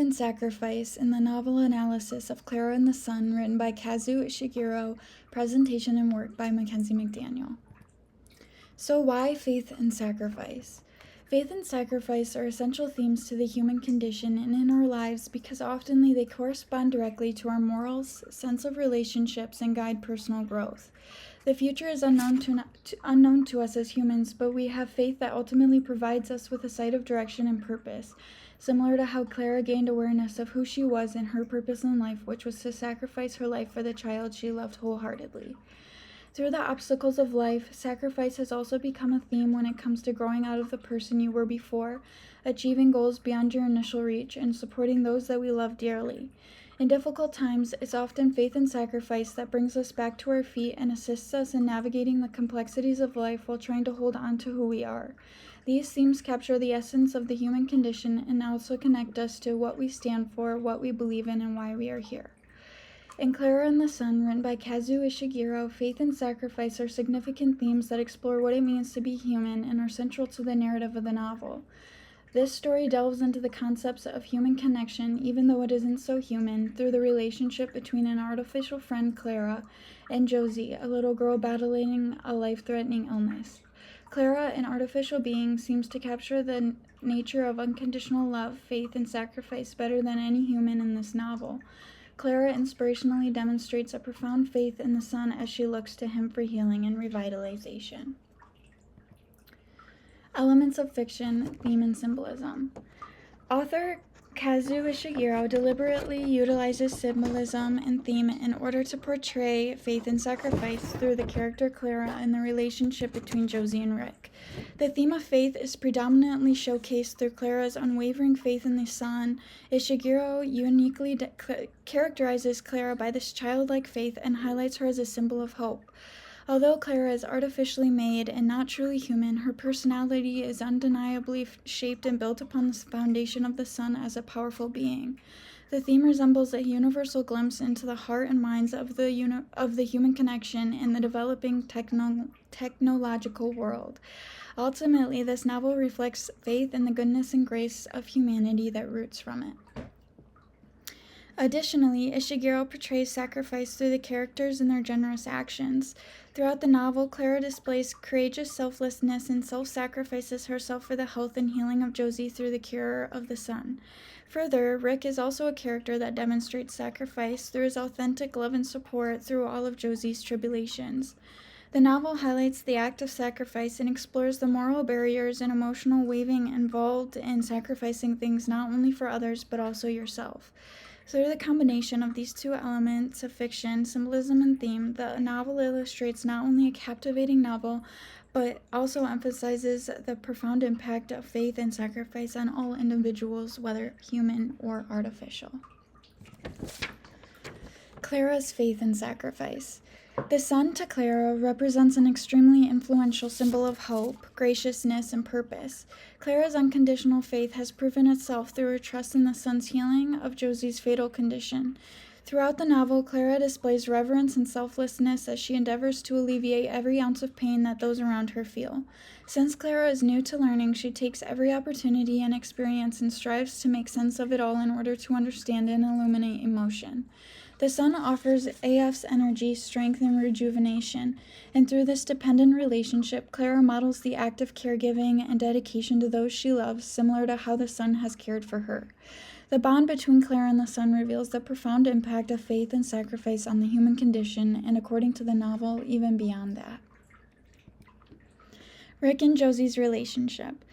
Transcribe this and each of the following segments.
and Sacrifice in the novel analysis of Klara and the Sun, written by Kazuo Ishiguro, presentation and work by Mackenzie McDaniel. So why faith and sacrifice? Faith and sacrifice are essential themes to the human condition and in our lives because often they correspond directly to our morals, sense of relationships, and guide personal growth. The future is unknown to us as humans, but we have faith that ultimately provides us with a sight of direction and purpose, similar to how Klara gained awareness of who she was and her purpose in life, which was to sacrifice her life for the child she loved wholeheartedly. Through the obstacles of life, sacrifice has also become a theme when it comes to growing out of the person you were before, achieving goals beyond your initial reach, and supporting those that we love dearly. In difficult times, it's often faith and sacrifice that brings us back to our feet and assists us in navigating the complexities of life while trying to hold on to who we are. These themes capture the essence of the human condition and also connect us to what we stand for, what we believe in, and why we are here. In Klara and the Sun, written by Kazuo Ishiguro, faith and sacrifice are significant themes that explore what it means to be human and are central to the narrative of the novel. This story delves into the concepts of human connection, even though it isn't so human, through the relationship between an artificial friend, Klara, and Josie, a little girl battling a life-threatening illness. Klara, an artificial being, seems to capture the nature of unconditional love, faith, and sacrifice better than any human in this novel. Klara inspirationally demonstrates a profound faith in the sun as she looks to him for healing and revitalization. Elements of fiction, theme, and symbolism. Author Kazuo Ishiguro deliberately utilizes symbolism and theme in order to portray faith and sacrifice through the character Klara and the relationship between Josie and Rick. The theme of faith is predominantly showcased through Klara's unwavering faith in the sun. Ishiguro uniquely characterizes Klara by this childlike faith and highlights her as a symbol of hope. Although Klara is artificially made and not truly human, her personality is undeniably shaped and built upon the foundation of the sun as a powerful being. The theme resembles a universal glimpse into the heart and minds of the human connection in the developing technological world. Ultimately, this novel reflects faith in the goodness and grace of humanity that roots from it. Additionally, Ishiguro portrays sacrifice through the characters and their generous actions. Throughout the novel, Klara displays courageous selflessness and self-sacrifices herself for the health and healing of Josie through the cure of the sun. Further, Rick is also a character that demonstrates sacrifice through his authentic love and support through all of Josie's tribulations. The novel highlights the act of sacrifice and explores the moral barriers and emotional weaving involved in sacrificing things not only for others but also yourself. Through the combination of these two elements of fiction, symbolism and theme, the novel illustrates not only a captivating novel, but also emphasizes the profound impact of faith and sacrifice on all individuals, whether human or artificial. Klara's faith and sacrifice. The sun to Klara represents an extremely influential symbol of hope, graciousness, and purpose. Klara's unconditional faith has proven itself through her trust in the sun's healing of Josie's fatal condition. Throughout the novel, Klara displays reverence and selflessness as she endeavors to alleviate every ounce of pain that those around her feel. Since Klara is new to learning, she takes every opportunity and experience and strives to make sense of it all in order to understand and illuminate emotion. The sun offers AF's energy, strength, and rejuvenation, and through this dependent relationship, Klara models the act of caregiving and dedication to those she loves, similar to how the sun has cared for her. The bond between Klara and the sun reveals the profound impact of faith and sacrifice on the human condition, and according to the novel, even beyond that. Rick and Josie's relationship.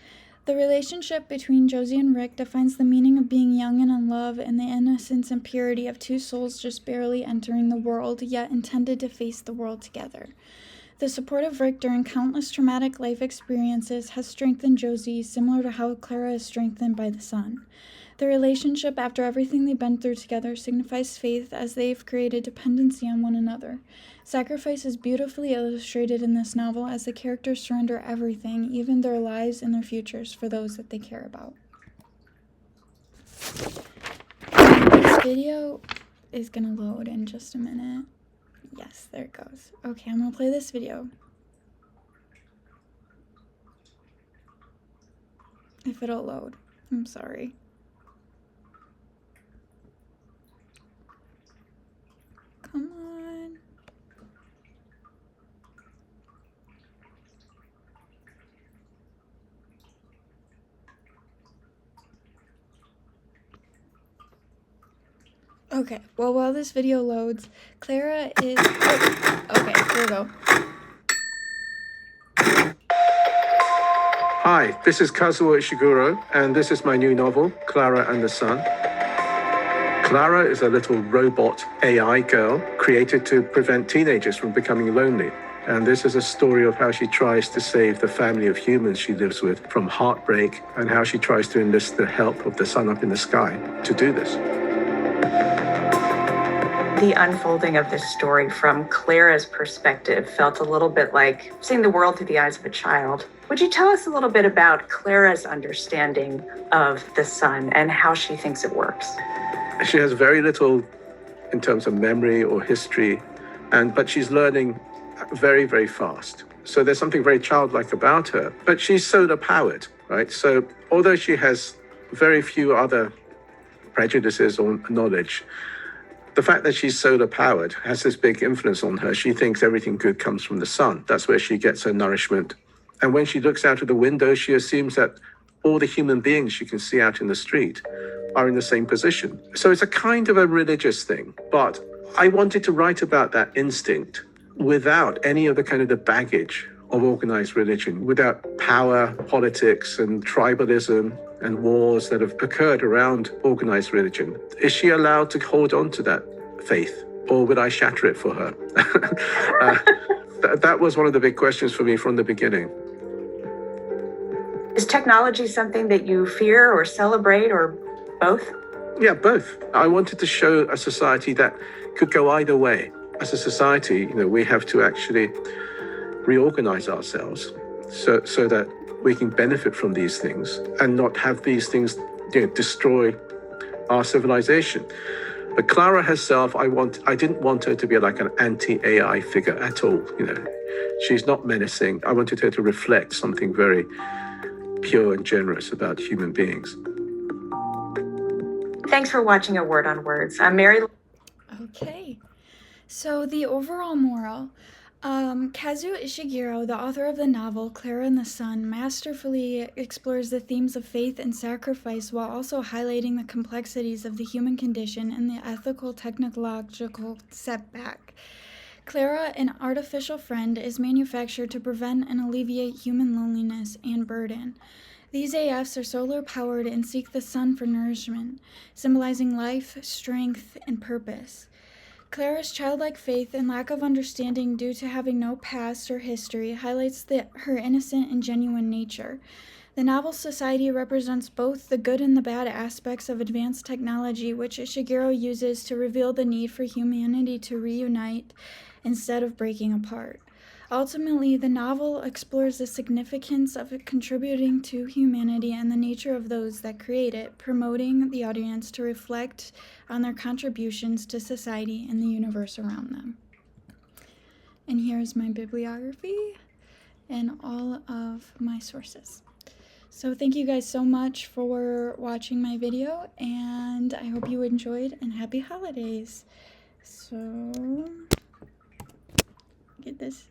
The relationship between Josie and Rick defines the meaning of being young and in love and the innocence and purity of two souls just barely entering the world, yet intended to face the world together. The support of Rick during countless traumatic life experiences has strengthened Josie, similar to how Klara is strengthened by the sun. The relationship, after everything they've been through together, signifies faith as they've created dependency on one another. Sacrifice is beautifully illustrated in this novel as the characters surrender everything, even their lives and their futures, for those that they care about. This video is gonna load in just a minute. Yes, there it goes. Okay, I'm gonna play this video. If it'll load. I'm sorry. Okay, well, while this video loads, Klara is... Oh, okay, here we go. Hi, this is Kazuo Ishiguro, and this is my new novel, Klara and the Sun. Klara is a little robot AI girl created to prevent teenagers from becoming lonely. And this is a story of how she tries to save the family of humans she lives with from heartbreak, and how she tries to enlist the help of the sun up in the sky to do this. The unfolding of this story from Klara's perspective felt a little bit like seeing the world through the eyes of a child. Would you tell us a little bit about Klara's understanding of the sun and how she thinks it works? She has very little in terms of memory or history, but she's learning very, very fast. So there's something very childlike about her, but she's solar powered, right? So although she has very few other prejudices or knowledge, the fact that she's solar powered has this big influence on her. She thinks everything good comes from the sun. That's where she gets her nourishment. And when she looks out of the window, she assumes that all the human beings she can see out in the street are in the same position. So it's a kind of a religious thing. But I wanted to write about that instinct without any of the kind of the baggage of organized religion, without power, politics, and tribalism and wars that have occurred around organized religion. Is she allowed to hold on to that faith, or would I shatter it for her? That was one of the big questions for me from the beginning. Is technology something that you fear or celebrate, or both? Yeah, both. I wanted to show a society that could go either way. As a society, we have to actually reorganize ourselves so that we can benefit from these things and not have these things destroy our civilization. But Klara herself, I didn't want her to be like an anti-AI figure at all. She's not menacing. I wanted her to reflect something very pure and generous about human beings. Thanks for watching A Word on Words. I'm Mary. Okay, so the overall moral. Kazuo Ishiguro, the author of the novel Klara and the Sun, masterfully explores the themes of faith and sacrifice while also highlighting the complexities of the human condition and the ethical technological setback. Klara, an artificial friend, is manufactured to prevent and alleviate human loneliness and burden. These AFs are solar-powered and seek the sun for nourishment, symbolizing life, strength, and purpose. Klara's childlike faith and lack of understanding due to having no past or history highlights her innocent and genuine nature. The novel's society represents both the good and the bad aspects of advanced technology, which Ishiguro uses to reveal the need for humanity to reunite instead of breaking apart. Ultimately, the novel explores the significance of it contributing to humanity and the nature of those that create it, promoting the audience to reflect on their contributions to society and the universe around them. And here's my bibliography and all of my sources. So thank you guys so much for watching my video, and I hope you enjoyed, and happy holidays. So, get this.